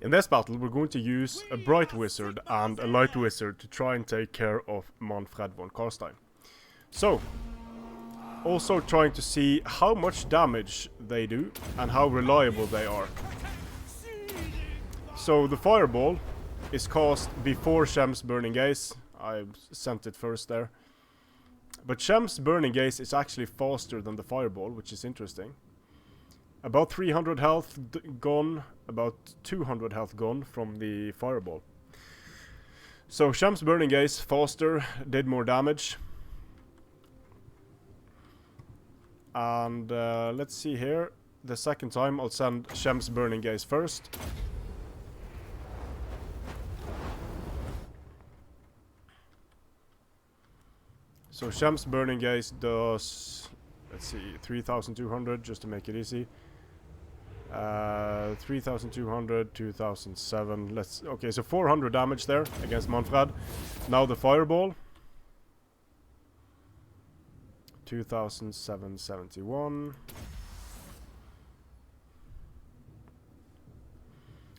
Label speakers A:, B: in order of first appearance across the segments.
A: In this battle, we're going to use a Bright Wizard and a Light Wizard to try and take care of Manfred von Karstein. So, also trying to see how much damage they do and how reliable they are. So the Fireball is cast before Shem's Burning Gaze. I sent it first there. But Shem's Burning Gaze is actually faster than the Fireball, which is interesting. About 300 health gone, about 200 health gone from the Fireball. So Shem's Burning Gaze faster, did more damage. And let's see here. The second time I'll send Shem's Burning Gaze first. So Shem's Burning Gaze does, let's see, 3,200 just to make it easy. 3,200, 2,007. Okay, so 400 damage there against Manfred. Now the Fireball. 2,771.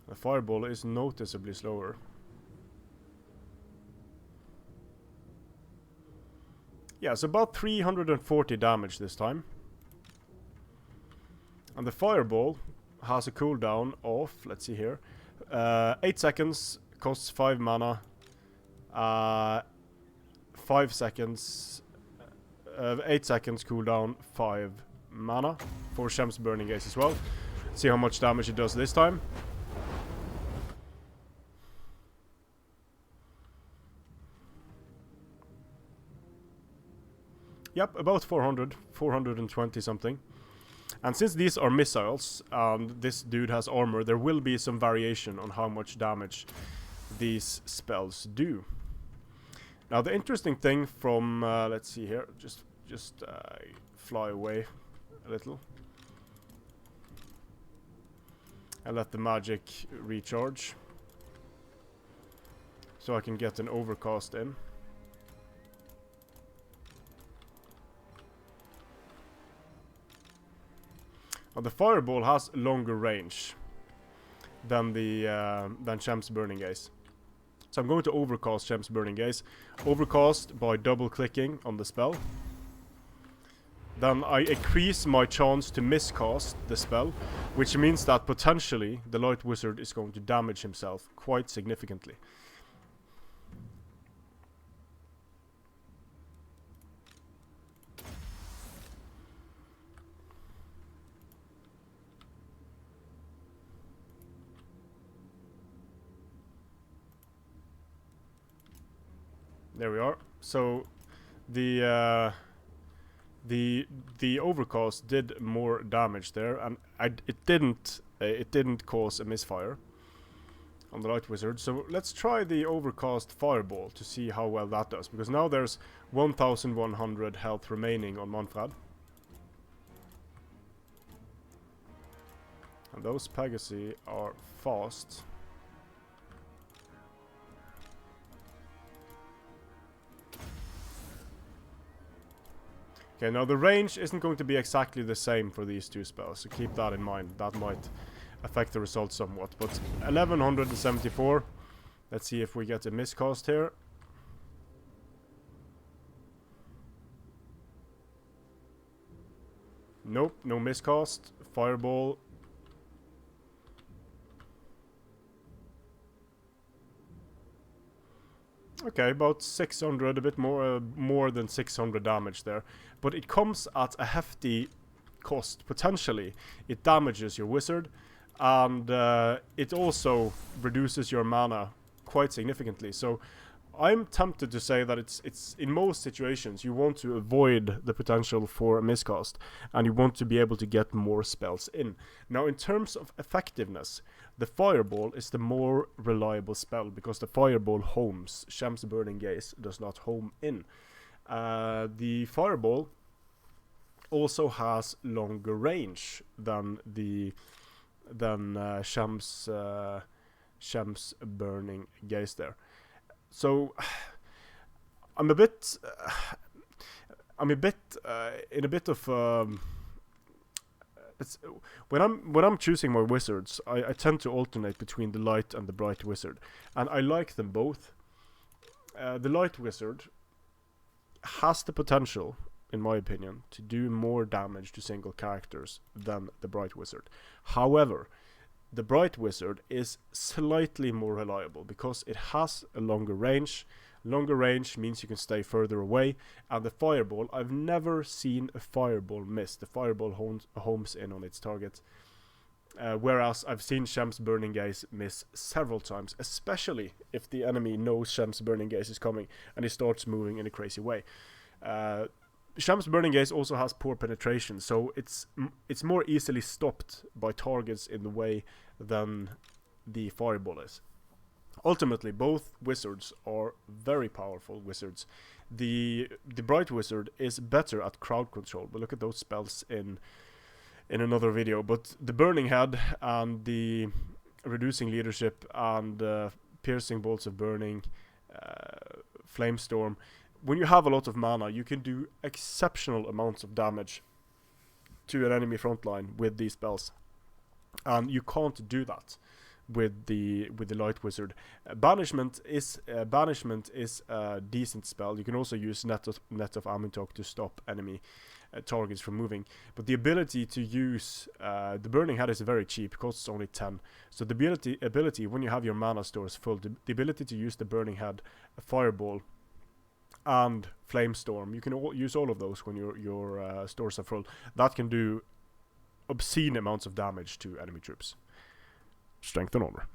A: The Fireball is noticeably slower. Yeah, it's about 340 damage this time. And the Fireball has a cooldown of, let's see here, 8 seconds, costs 5 mana, 5 seconds, 8 seconds cooldown, 5 mana for Shem's Burning Gaze as well. See how much damage it does this time. Yep, about 400, 420 something. And since these are missiles, and this dude has armor, there will be some variation on how much damage these spells do. Now the interesting thing from, let's see here, just fly away a little. And let the magic recharge. So I can get an overcast in. Now the Fireball has longer range than Shem's Burning Gaze. So I'm going to overcast Shem's Burning Gaze. Overcast by double clicking on the spell. Then I increase my chance to miscast the spell, which means that potentially the Light Wizard is going to damage himself quite significantly. There we are. So the overcast did more damage there, and it didn't cause a misfire on the Light Wizard. So let's try the overcast Fireball to see how well that does, because now there's 1,100 health remaining on Manfred. And those Pegasi are fast. Okay, now the range isn't going to be exactly the same for these two spells, so keep that in mind. That might affect the result somewhat, but 1,174. Let's see if we get a miscast here. Nope, no miscast. Fireball. Okay, about 600, a bit more than 600 damage there. But it comes at a hefty cost, potentially. It damages your wizard, and it also reduces your mana quite significantly. So I'm tempted to say that it's in most situations you want to avoid the potential for a miscast, and you want to be able to get more spells in. Now in terms of effectiveness, the Fireball is the more reliable spell, because the Fireball homes. Shem's Burning Gaze does not home in. The Fireball also has longer range than Shem's Burning Gaze there. So I'm a bit in a bit of it's when I'm choosing my wizards, I tend to alternate between the light and the bright wizard, and I like them both. The light wizard has the potential, in my opinion, to do more damage to single characters than the bright wizard. However, the bright wizard is slightly more reliable because it has a longer range. Longer range means you can stay further away, and the fireball, I've never seen a fireball miss. The fireball homes in on its target, whereas I've seen Shem's Burning Gaze miss several times, especially if the enemy knows Shem's Burning Gaze is coming and he starts moving in a crazy way. Shem's Burning Gaze also has poor penetration, so it's more easily stopped by targets in the way than the fireball is. Ultimately, both wizards are very powerful wizards. The bright wizard is better at crowd control. We'll look at those spells in another video. But the Burning Head and the reducing leadership and piercing bolts of burning, flamestorm. When you have a lot of mana, you can do exceptional amounts of damage to an enemy frontline with these spells, and you can't do that with the light wizard. Banishment is a decent spell. You can also use net of Amintok to stop enemy targets from moving. But the ability to use the Burning Head is very cheap, costs only 10. So the ability when you have your mana stores full, the ability to use the Burning Head, a Fireball, and Flamestorm, you can use all of those when your stores are full. That can do obscene amounts of damage to enemy troops. Strength and Honor.